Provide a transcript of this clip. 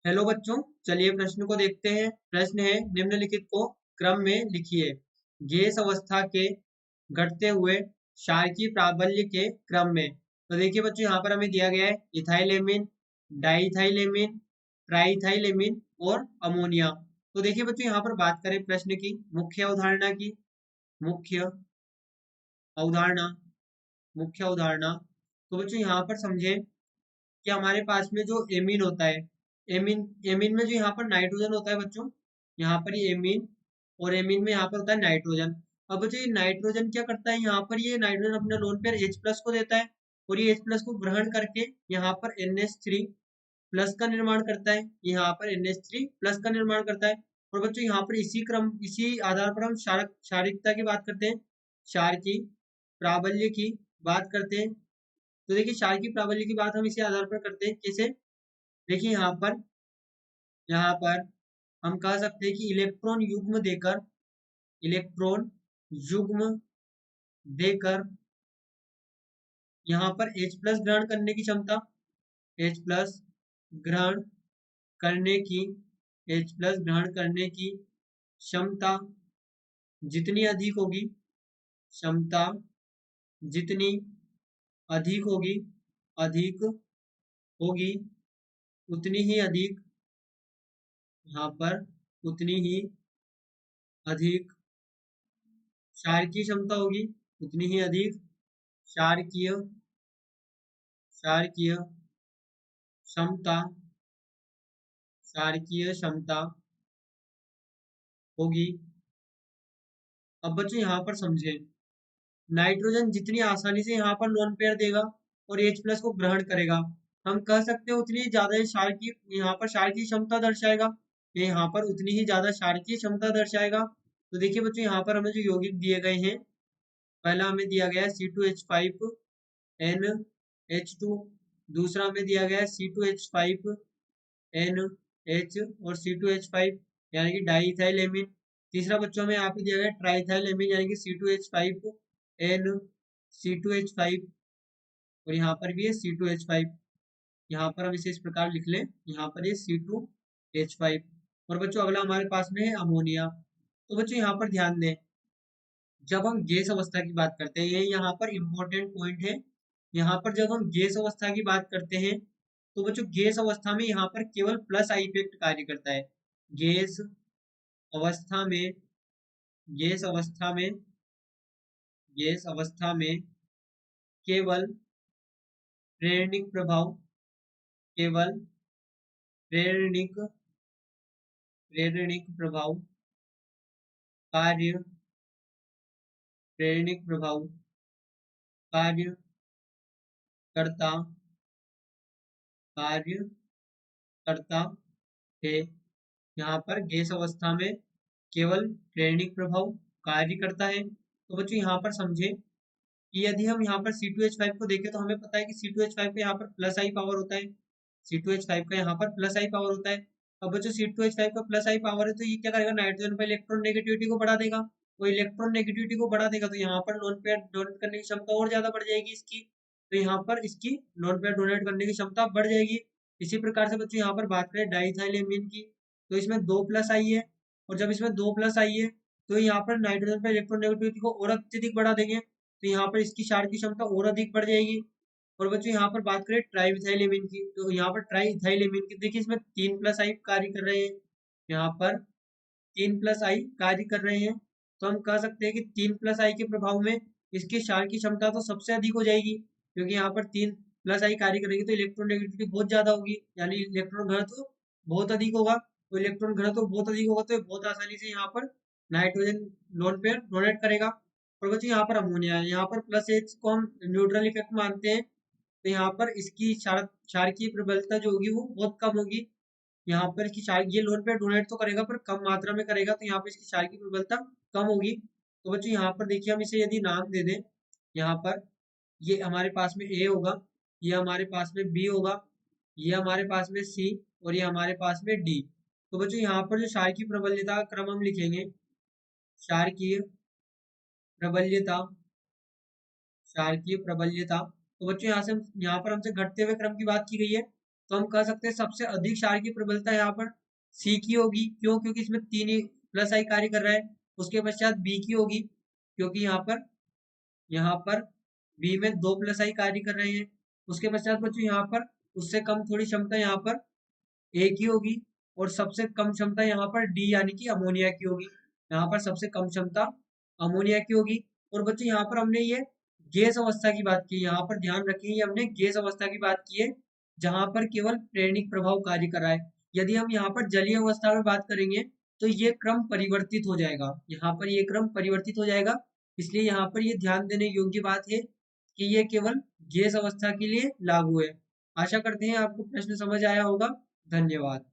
Hello बच्चों, चलिए प्रश्न को देखते हैं। प्रश्न है, निम्नलिखित को क्रम में लिखिए। गैस अवस्था के घटते हुए क्षारकीय प्राबल्य के क्रम में। तो देखिए बच्चों, यहाँ पर हमें दिया गया है इथाइलेमिन, डाइथाइलेमिन, ट्राइथाइलेमिन और अमोनिया। तो देखिए बच्चों, यहाँ पर बात करें प्रश्न की मुख्य अवधारणा की। मुख्य अवधारणा मुख्य अवधारणा। तो बच्चों यहाँ पर समझे कि हमारे पास में जो एमीन होता है, एमीन एमीन में जो यहाँ पर नाइट्रोजन होता है बच्चों, यहाँ पर ये एमीन, और एमीन में यहाँ पर होता है नाइट्रोजन। अब बच्चों ये नाइट्रोजन क्या करता है, यहाँ पर ये नाइट्रोजन अपने लोन पेयर H प्लस को देता है, और ये H प्लस को ग्रहण करके यहाँ पर NH3 प्लस का निर्माण करता है। यहाँ पर NH3 प्लस का निर्माण करता है। और बच्चों यहाँ पर इसी आधार पर हम क्षारिकता की बात करते हैं, क्षार की प्राबल्य की बात करते हैं। तो देखिए क्षार की प्राबल्य की बात हम इसी आधार पर करते हैं। कैसे? देखिए यहाँ पर हम कह सकते हैं कि इलेक्ट्रॉन युग्म देकर यहाँ पर H प्लस ग्रहण करने की क्षमता, H प्लस ग्रहण करने की H प्लस ग्रहण करने की क्षमता जितनी अधिक होगी, क्षमता जितनी अधिक होगी उतनी ही अधिक, यहाँ पर उतनी ही अधिक क्षारकीय क्षमता होगी, उतनी ही अधिक क्षारकीय क्षारकीय क्षमता क्षारकीय क्षमता होगी। अब बच्चों यहाँ पर समझे, नाइट्रोजन जितनी आसानी से यहाँ पर लोन पेयर देगा और H प्लस को ग्रहण करेगा, हम कह सकते हैं उतनी ज्यादा क्षार की यहाँ पर क्षार की क्षमता दर्शाएगा। ये यहाँ पर उतनी ही ज्यादा क्षार की क्षमता दर्शाएगा। तो देखिए बच्चों, यहाँ पर हमें जो यौगिक दिए गए हैं, पहला हमें दिया गया है C2H5NH2, दूसरा हमें दिया गया है C2H5NH और C2H5 यानी कि डाइइथाइलेमिन। तीसरा बच्चों में यहाँ पे दिया गया है ट्राइथाइलेमिन यानी कि C2H5N, C2H5, और यहाँ पर भी है C2H5। यहाँ पर हम इसे इस प्रकार लिख लें, यहाँ पर ये C2H5। और बच्चों अगला हमारे पास में है अमोनिया। तो बच्चों यहाँ पर ध्यान दें, जब हम गैस अवस्था की बात करते हैं, ये यहाँ पर इंपॉर्टेंट पॉइंट है। यहाँ पर जब हम गैस अवस्था की बात करते हैं, तो बच्चों गैस अवस्था में यहाँ पर केवल प्लस आई इफेक्ट कार्य करता है। गैस अवस्था में गैस अवस्था में गैस अवस्था में केवल प्रेरणिक प्रभाव केवल प्रेरणिक प्रेरणिक प्रभाव कार्य प्रेरणिक प्रभाव कार्य करता कार्य करता है। यहाँ पर गैस अवस्था में केवल प्रेरणिक प्रभाव कार्य करता है। तो बच्चों यहाँ पर समझे कि यदि हम यहाँ पर C2H5 को देखें, तो हमें पता है कि C2H5 का यहाँ पर प्लस आई पावर होता है। C2H5 का यहाँ पर प्लस आई पावर होता है। अब बच्चों C2H5 का प्लस आई पावर है, तो ये क्या करेगा, नाइट्रोजन पर इलेक्ट्रॉन नेगेटिविटी को बढ़ा देगा। वो इलेक्ट्रॉन नेगेटिविटी को बढ़ा देगा, तो यहाँ पर लोन पेयर डोनेट करने की क्षमता और ज्यादा बढ़ जाएगी इसकी। तो यहाँ पर इसकी लोन पेयर डोनेट करने की क्षमता बढ़ जाएगी। इसी प्रकार से बच्चों यहाँ पर बात करें डाइथाइलेमिन की, तो इसमें 2 प्लस आई है, और जब इसमें 2 प्लस आई है, तो यहाँ पर नाइट्रोजन पर इलेक्ट्रॉन नेगेटिविटी को और अत्यधिक बढ़ा देंगे, तो यहाँ पर इसकी क्षार की क्षमता और अधिक बढ़ जाएगी। और बच्चों यहाँ पर बात करें ट्राइथाइलेमिन की, तो यहाँ पर ट्राइथाइलेमिन की देखिए इसमें 3 प्लस आई कार्य कर रहे हैं, यहाँ पर 3 प्लस आई कार्य कर रहे हैं। तो हम कह सकते हैं कि 3 प्लस आई के प्रभाव में इसकी क्षार की क्षमता तो सबसे अधिक हो जाएगी, क्योंकि यहाँ पर 3 प्लस आई कार्य करेगी, तो इलेक्ट्रॉन नेगेटिविटी बहुत ज्यादा होगी, यानी इलेक्ट्रॉन घनत्व बहुत अधिक होगा। तो इलेक्ट्रॉन घनत्व बहुत अधिक होगा, तो ये बहुत आसानी से यहाँ पर नाइट्रोजन लोन पेयर डोनेट करेगा। और बच्चों यहाँ पर अमोनिया है, यहाँ पर प्लस एच को हम न्यूट्रल इफेक्ट मानते हैं, तो यहाँ पर इसकी क्षार की प्रबलता जो होगी वो बहुत कम होगी। यहाँ पर इसकी क्षार, ये लोन पे डोनेट तो करेगा पर कम मात्रा में करेगा, तो यहाँ पर इसकी क्षार की प्रबलता कम होगी। तो बच्चों यहाँ पर देखिए, हम इसे यदि नाम दे दें, यहाँ पर ये हमारे पास में ए होगा, ये हमारे पास में बी होगा, ये हमारे पास में सी, और ये हमारे पास में डी। तो बच्चों यहाँ पर जो क्षार की प्रबलता का क्रम हम लिखेंगे, क्षार की प्रबल्यता क्षार की प्रबल्यता। तो बच्चों यहाँ पर हमसे घटते हुए क्रम की बात की गई है, तो हम कह सकते हैं सबसे अधिक क्षार की प्रबलता यहाँ पर सी की होगी। क्यों? क्योंकि इसमें 3 ही प्लस आई कार्य कर रहा है। उसके पश्चात बी की होगी, क्योंकि यहाँ पर बी में 2 प्लस आई कार्य कर रहे हैं। उसके पश्चात बच्चों यहाँ पर उससे कम थोड़ी क्षमता यहाँ पर ए की होगी, और सबसे कम क्षमता यहाँ पर डी यानी कि अमोनिया की होगी। यहाँ पर सबसे कम क्षमता अमोनिया की होगी। और बच्चों यहाँ पर हमने ये गैस अवस्था की बात की, यहाँ पर ध्यान रखें ये हमने गैस अवस्था की बात की है, जहाँ पर केवल प्रेरणिक प्रभाव कार्य कर रहा है। यदि हम यहाँ पर जलीय अवस्था में बात करेंगे तो ये क्रम परिवर्तित हो जाएगा, यहाँ पर ये क्रम परिवर्तित हो जाएगा। इसलिए यहाँ पर ये ध्यान देने योग्य बात है कि ये केवल गैस अवस्था के लिए लागू है। आशा करते हैं आपको प्रश्न समझ आया होगा। धन्यवाद।